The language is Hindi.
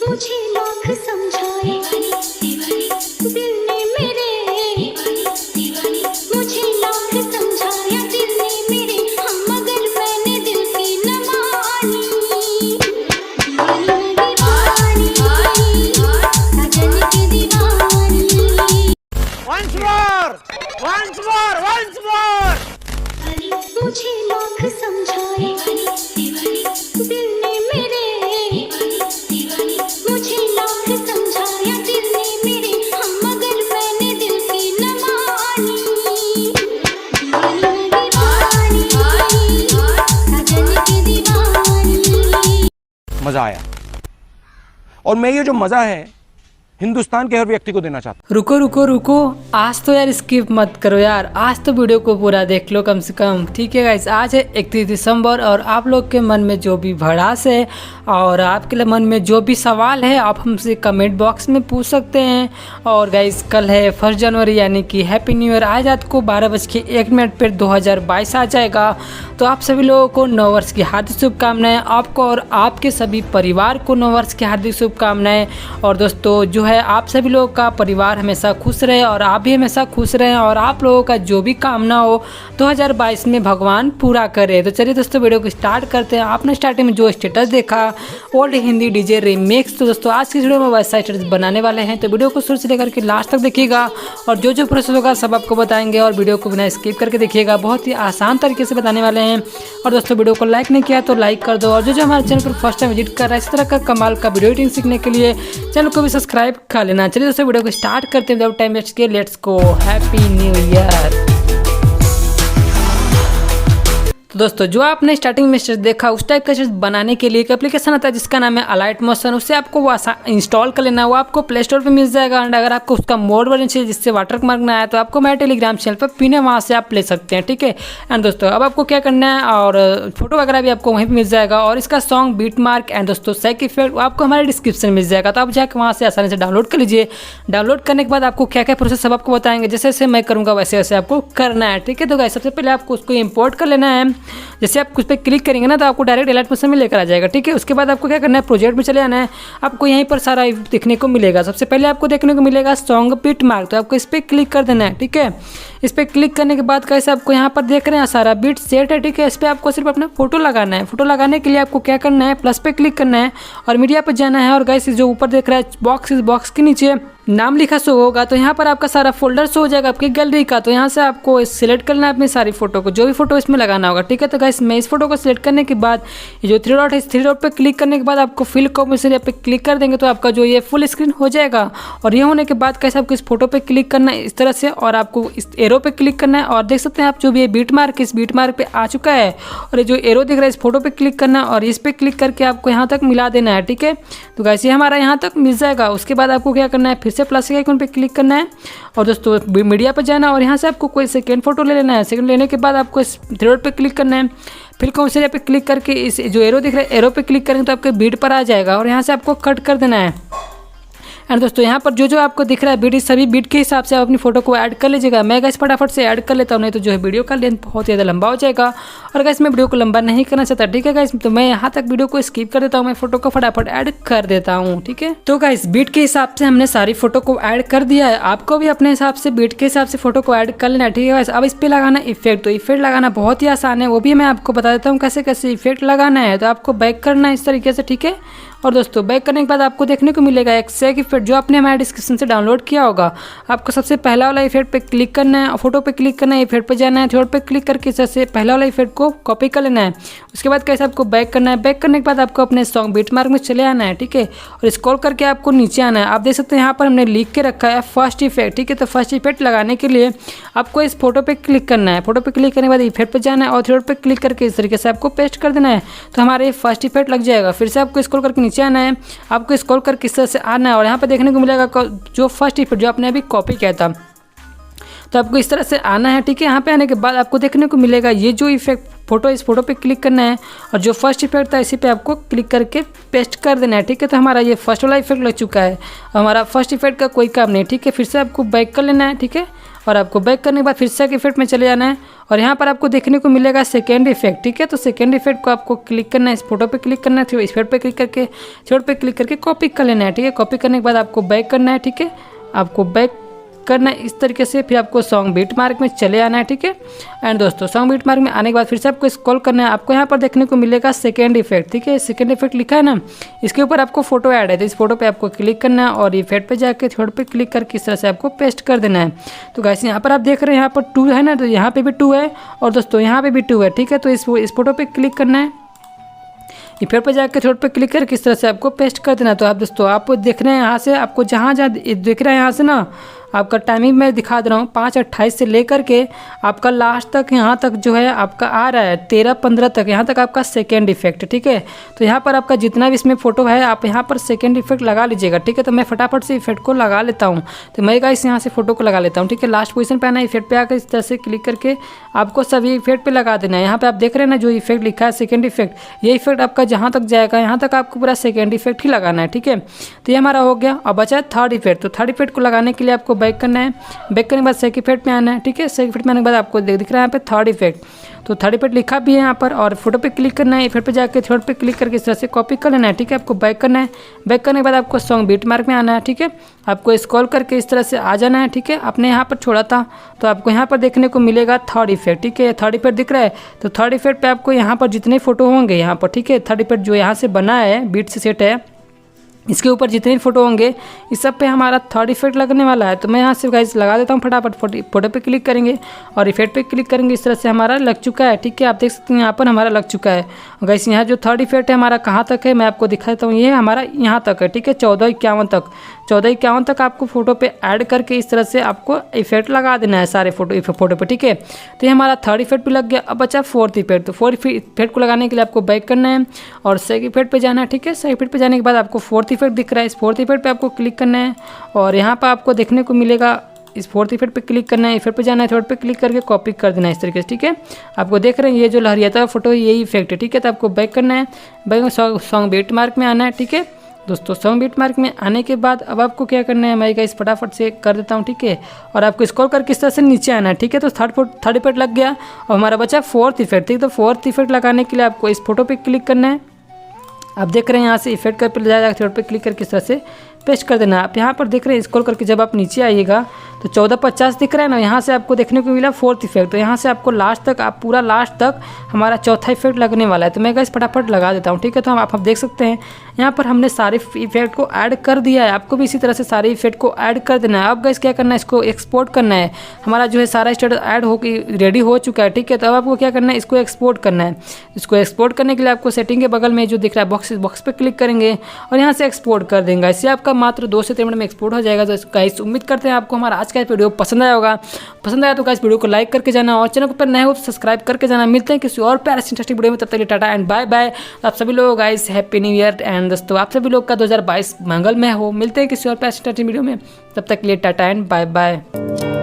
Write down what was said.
मुझे लाख समझाए दिल ने मेरे, मुझे लाख समझाया दिल ने मेरे, हाँ मगर मैंने दिल की न मानी। दीवानी सजन की दीवानी। Once more! मुझे लाख समझाए दिल ने मेरे, मुझे लाख समझाया दिल ने मेरे, हाँ मगर मैंने दिल की न मानी। दीवानी सजन की दीवानी। मजा आया, और मैं ये जो मजा है हिंदुस्तान के हर व्यक्ति को देना चाहता हूँ। रुको, आज तो यार स्किप मत करो यार, आज तो वीडियो को पूरा देख लो कम से कम, ठीक है गाइस। आज है 31 दिसंबर और आप लोग के मन में जो भी भड़ास है और आपके मन में जो भी सवाल है आप हमसे कमेंट बॉक्स में पूछ सकते हैं। और गाइस कल है 1 जनवरी यानी कि हैप्पी न्यू ईयर। आज रात को 12:01 पर 2022 आ जाएगा। तो आप सभी लोगों को नव वर्ष की हार्दिक शुभकामनाएं, आपको और आपके सभी परिवार को नव वर्ष की हार्दिक शुभकामनाएं। और दोस्तों जो है आप सभी लोगों का परिवार हमेशा खुश रहे और आप भी हमेशा खुश रहें, और आप लोगों का जो भी कामना हो 2022 में भगवान पूरा करे। तो चलिए दोस्तों वीडियो को स्टार्ट करते हैं। आपने स्टार्टिंग में जो स्टेटस देखा ओल्ड हिंदी डीजे रीमिक्स, तो दोस्तों आज की वीडियो में वैसा स्टेटस बनाने वाले हैं। तो वीडियो को शुरू से लेकर के लास्ट तक देखिएगा और जो प्रोसेस होगा सब आपको बताएंगे, और वीडियो को बिना स्किप करके देखिएगा। बहुत ही आसान तरीके से बताने वाले हैं। और दोस्तों वीडियो को लाइक नहीं किया तो लाइक कर दो, और जो हमारे चैनल पर फर्स्ट टाइम विजिट कर रहा है इस तरह का कमाल का वीडियो एडिटिंग सीखने के लिए चैनल को भी सब्सक्राइब कर लेना। चलिए दोस्तों वीडियो को स्टार्ट करते हैं, टाइम वेस्ट किए, let's go. Happy new year. तो दोस्तों जो आपने स्टार्टिंग में स्टेटस देखा उस टाइप का स्टेटस बनाने के लिए एक एप्लीकेशन आता है जिसका नाम है अलाइट मोशन। उससे आपको वो इंस्टॉल कर लेना है, वो आपको प्ले स्टोर पे मिल जाएगा। एंड अगर आपको उसका मोड वर्जन चाहिए जिससे वाटर मार्क ना आया तो आपको मेरे टेलीग्राम चैनल पर पिन है, वहाँ से आप ले सकते हैं, ठीक है। एंड दोस्तों अब आपको क्या करना है, और फोटो वगैरह भी आपको वहीं पर मिल जाएगा, और इसका सॉन्ग बीट मार्क एंड दोस्तों सेक इफेक्ट आपको हमारे डिस्क्रिप्शन मिल जाएगा। तो आप जाकर वहाँ से आसानी से डाउनलोड कर लीजिए। डाउनलोड करने के बाद आपको क्या क्या प्रोसेस सब आपको बताएंगे, जैसे जैसे मैं करूँगा वैसे वैसे आपको करना है, ठीक है। तो गाइस सबसे पहले आपको उसको इम्पोर्ट कर लेना है। जैसे आप कुछ पे क्लिक करेंगे ना तो आपको डायरेक्ट अलाइट मोशन में लेकर आ जाएगा, ठीक है। उसके बाद आपको क्या करना है, प्रोजेक्ट में चले आना है। आपको यहीं पर सारा देखने को मिलेगा। सबसे पहले आपको देखने को मिलेगा सॉन्ग बीट मार्क, तो आपको इस पर क्लिक कर देना है, ठीक है। इस पर क्लिक करने के बाद कैसे आपको यहाँ पर देख रहे हैं सारा बीट सेट है, ठीक है। इस पर आपको सिर्फ अपना फोटो लगाना है। फोटो लगाने के लिए आपको क्या करना है, प्लस पे क्लिक करना है और मीडिया पर जाना है। और गाइस जो ऊपर देख रहा है बॉक्स, इस बॉक्स के नीचे नाम लिखा शो होगा, तो यहाँ पर आपका सारा फोल्डर शो हो जाएगा आपकी गैलरी का। तो यहाँ से आपको सिलेक्ट करना है अपनी सारी फोटो को, जो भी फोटो इसमें लगाना होगा, ठीक है। तो गाइस मैं इस फोटो को सिलेक्ट करने के बाद ये जो 3 डॉट है, इस 3 डॉट पे क्लिक करने के बाद आपको फिल कॉम्बिनेशन पे क्लिक कर देंगे तो आपका जो ये फुल स्क्रीन हो जाएगा। और ये होने के बाद कैसे आपको इस फोटो पे क्लिक करना है इस तरह से, और आपको इस एरो पे क्लिक करना है। और देख सकते हैं आप जो भी ये बीट मार्क, इस बीट मार्क पे आ चुका है, और ये जो एरो दिख रहा है इस फोटो पे क्लिक करना है और इस पे क्लिक करके आपको यहाँ तक मिला देना है, ठीक है। तो गाइस ये हमारा यहाँ तक मिल जाएगा। उसके बाद आपको क्या करना है, फिर से प्लस के आइकन पे क्लिक करना है और दोस्तों मीडिया पर जाना, और यहाँ से आपको कोई सेकेंड फोटो ले लेना है। सेकेंड लेने के बाद आपको इस 3 डॉट पे क्लिक करना है। फिर कौन से पे क्लिक करके इस जो एरो दिख रहा है एरो पे क्लिक करेंगे तो आपके बीट पर आ जाएगा, और यहाँ से आपको कट कर देना है। एंड दोस्तों यहाँ पर जो आपको दिख रहा है बीट, सभी बीट के हिसाब से आप अपनी फोटो को ऐड कर लीजिएगा। मैं गाइस फटाफट से ऐड कर लेता हूँ, नहीं तो जो है वीडियो का लेंथ बहुत ज़्यादा लंबा हो जाएगा। और गाइस मैं वीडियो को लंबा नहीं करना चाहता, ठीक है गाइस। तो मैं यहाँ तक वीडियो को स्किप कर देता हूँ, मैं फोटो को फटाफट ऐड कर देता हूँ, ठीक है। तो गाइस बीट के हिसाब से हमने सारी फोटो को ऐड कर दिया है। आपको भी अपने हिसाब से बीट के हिसाब से फोटो को ऐड कर लेना है, ठीक है गाइस। अब इस पर लगाना इफेक्ट, तो इफेक्ट लगाना बहुत ही आसान है, वो भी मैं आपको बता देता हूँ कैसे कैसे इफेक्ट लगाना है। तो आपको बैक करना है इस तरीके से, ठीक है। और दोस्तों बैक करने के बाद आपको देखने को मिलेगा एक सेक इफेक्ट जो आपने हमारे डिस्क्रिप्शन से डाउनलोड किया होगा। आपको सबसे पहला वाला इफेक्ट पे क्लिक करना है, फोटो पे क्लिक करना है, इफेक्ट पे जाना है, थर्ड पे क्लिक करके सबसे पहला वाला इफेक्ट को कॉपी कर लेना है। उसके बाद कैसे आपको बैक करना है, बैक करने के बाद आपको अपने सॉन्ग बीट मार्क में चले आना है, ठीक है। और स्क्रॉल करके आपको नीचे आना है। आप देख सकते हैं यहाँ पर हमने लिख के रखा है फर्स्ट इफेक्ट, ठीक है। तो फर्स्ट इफेक्ट लगाने के लिए आपको इस फोटो पे क्लिक करना है। फोटो पे क्लिक करने के बाद इफेक्ट पे जाना है और थर्ड पे क्लिक करके इस तरीके से आपको पेस्ट कर देना है, तो हमारे फर्स्ट इफेक्ट लग जाएगा। फिर से आपको स्क्रॉल करके नीचे आना है, आपको स्क्रॉल कर किस तरह से आना है, और यहाँ पे देखने को मिलेगा जो फर्स्ट इफेक्ट जो आपने अभी कॉपी किया था, तो आपको इस तरह से आना है, ठीक है। यहाँ पे आने के बाद आपको देखने को मिलेगा ये जो इफेक्ट इस फोटो पे क्लिक करना है और जो फर्स्ट इफेक्ट था इसी पे आपको क्लिक करके पेस्ट कर देना है। ठीक है, तो हमारा ये फर्स्ट वाला इफेक्ट लग चुका है। हमारा फर्स्ट इफेक्ट का कोई काम नहीं। ठीक है, फिर से आपको बैक कर लेना है। ठीक है, और आपको बैक करने के बाद फिर से एक इफेक्ट में चले जाना है और यहाँ पर आपको देखने को मिलेगा सेकेंड इफेक्ट। ठीक है, तो सेकेंड इफेक्ट को आपको क्लिक करना है, इस फोटो पे क्लिक करना है, फिर इफेक्ट पे क्लिक करके थर्ड पे क्लिक करके कॉपी कर लेना है। ठीक है, कॉपी करने के बाद आपको बैक करना है। ठीक है, आपको बैक करना है इस तरीके से, फिर आपको सॉन्ग बीट मार्क में चले आना है। ठीक है, एंड दोस्तों सॉन्ग बीट मार्क में आने के बाद फिर से आपको स्क्रॉल करना है। आपको यहाँ पर देखने को मिलेगा सेकेंड इफेक्ट। ठीक है, सेकेंड इफेक्ट लिखा है ना, इसके ऊपर आपको फोटो ऐड है, तो इस फोटो पे आपको क्लिक करना है और इफेक्ट पे जाके थर्ड पे क्लिक करके इस तरह से आपको पेस्ट कर देना है। तो गाइस यहाँ पर आप देख रहे हैं यहाँ पर 2 है ना, तो यहाँ पे भी 2 है और दोस्तों यहाँ पे भी 2 है। ठीक है, तो इस फोटो पे क्लिक करना है, इफेक्ट पे जाकर थर्ड पे क्लिक करके इस तरह से आपको पेस्ट कर देना। तो आप दोस्तों आप देख रहे हैं यहाँ से, आपको जहाँ दिख रहा है यहाँ से ना, आपका टाइमिंग मैं दिखा दे रहा हूँ 5:28 से लेकर के आपका लास्ट तक यहाँ तक जो है आपका आ रहा है 13:15 तक, यहाँ तक आपका सेकेंड इफेक्ट। ठीक है, तो यहाँ पर आपका जितना भी इसमें फोटो है आप यहाँ पर सेकेंड इफेक्ट लगा लीजिएगा। ठीक है, तो मैं फटाफट से इफेक्ट को लगा लेता हूँ। तो मैं गाइस यहाँ से फोटो को लगा लेता हूँ। ठीक है, लास्ट पोजीशन पे आना है, इफेक्ट पे आकर इस तरह से क्लिक करके आपको सभी इफेक्ट पे लगा देना है। यहाँ पे आप देख रहे हैं ना जो इफेक्ट लिखा है सेकेंड इफेक्ट, ये इफेक्ट आपका जहाँ तक जाएगा यहाँ तक आपको पूरा सेकेंड इफेक्ट ही लगाना है। ठीक है, तो ये हमारा हो गया। अब बचा है थर्ड इफेक्ट। तो थर्ड इफेक्ट को लगाने के लिए आपको बैक करना है, बैक करने के बाद सेकंड इफेक्ट में आना है। ठीक है, सेकंड इफेक्ट में आने के बाद आपको दिख रहा है यहाँ पे थर्ड इफेक्ट। तो थर्ड इफेक्ट लिखा भी है यहाँ पर और फोटो पे क्लिक करना है, इफेक्ट पे जाकर थर्ड पे क्लिक करके इस तरह से कॉपी कर लेना है। ठीक है, आपको बैक करना है, बैक करने के बाद आपको सॉन्ग बीट मार्क में आना है। ठीक है, आपको स्क्रॉल करके इस तरह से आ जाना है। ठीक है, आपने यहाँ पर छोड़ा था तो आपको यहाँ पर देखने को मिलेगा थर्ड इफेक्ट। ठीक है, थर्ड इफेक्ट दिख रहा है, तो थर्ड इफेक्ट पे आपको यहाँ पर जितने फोटो होंगे यहाँ पर, ठीक है, थर्ड इफेक्ट जो यहाँ से बना है बीट से सेट है, इसके ऊपर जितने फोटो होंगे इस सब पे हमारा थर्ड इफेक्ट लगने वाला है। तो मैं यहाँ से गाइस लगा देता हूँ फटाफट। फोटो पे क्लिक करेंगे और इफेक्ट पे क्लिक करेंगे, इस तरह से हमारा लग चुका है। ठीक है, आप देख सकते हैं यहाँ पर हमारा लग चुका है। गाइस यहाँ जो थर्ड इफेक्ट है हमारा कहाँ तक है मैं आपको दिखा देता हूँ, ये हमारा यहाँ तक है। ठीक है, 14:51 तक, 14:51 तक आपको फोटो पे ऐड करके इस तरह से आपको इफेक्ट लगा देना है सारे फोटो पे। ठीक है, तो ये हमारा थर्ड इफेक्ट भी लग गया। अब बचा फोर्थ इफेक्ट। तो फोर्थ इफेक्ट को लगाने के लिए आपको बैक करना है और सेकंड इफेक्ट पे जाना है। ठीक है, सेकंड इफेक्ट पे जाने के बाद आपको फोर्थ इफेक्ट दिख रहा है, इस फोर्थ इफेक्ट पे आपको क्लिक करना है और यहाँ पर आपको देखने को मिलेगा इस फोर्थ इफेक्ट पे क्लिक करना है, इफेक्ट पे जाना है, थर्ड पे क्लिक करके कॉपी कर देना है इस तरीके से। ठीक है, आपको देख रहे हैं ये जो लहरियाता फोटो है यही इफेक्ट है। ठीक है, तो आपको बैक करना है, बैक में सॉन्ग बीट मार्क में आना है। ठीक है दोस्तों, सॉन्ग बीट मार्क में आने के बाद अब आपको क्या करना है, मैं इस फटाफट से कर देता हूँ। ठीक है, और आपको स्क्रॉल करके इस तरह से नीचे आना है। ठीक है, तो थर्ड इफेक्ट लग गया और हमारा बचा फोर्थ इफेक्ट। ठीक है, तो फोर्थ इफेक्ट लगाने के लिए आपको इस फोटो पे क्लिक करना है। आप देख रहे हैं यहाँ से इफेक्ट कर पे जाएगा, थर्ड पे क्लिक करके इस तरह से पेस्ट कर देना। आप यहाँ पर देख रहे हैं स्क्रॉल करके जब आप नीचे आइएगा तो 14:50 दिख रहा है ना, यहाँ से आपको देखने को मिला फोर्थ इफेक्ट। तो यहाँ से आपको लास्ट तक, आप पूरा लास्ट तक हमारा चौथा इफेक्ट लगने वाला है। तो मैं गाइस फटाफट लगा देता हूँ। ठीक है, तो आप देख सकते हैं यहाँ पर हमने सारे इफेक्ट को ऐड कर दिया है। आपको भी इसी तरह से सारे इफेक्ट को ऐड कर देना है। अब गाइस क्या करना है, इसको एक्सपोर्ट करना है। हमारा जो है सारा स्टेटस ऐड हो रेडी हो चुका है। ठीक है, तो अब आपको क्या करना है, इसको एक्सपोर्ट करना है। इसको एक्सपोर्ट करने के लिए आपको सेटिंग के बगल में जो दिख रहा है बॉक्स पे क्लिक करेंगे और यहाँ से एक्सपोर्ट कर देंगे। इससे आपका मात्र 2 से 3 मिनट में एक्सपोर्ट हो जाएगा। तो गाइस उम्मीद करते हैं आपको हमारा आज का वीडियो पसंद आया होगा। पसंद आया तो गाइस वीडियो को लाइक करके जाना और चैनल पर नए हो तो सब्सक्राइब करके जाना। मिलते हैं किसी और प्यारे से इंटरेस्टिंग वीडियो में, तब तक के लिए टाटा एंड बाय बाय। आप सभी लोग guys happy new year and दोस्तों आप सभी लोग का 2022 मंगलमय हो। मिलते हैं किसी और प्यारे से इंटरेस्टिंग वीडियो में, तब तक के लिए टाटा एंड बाय बाय।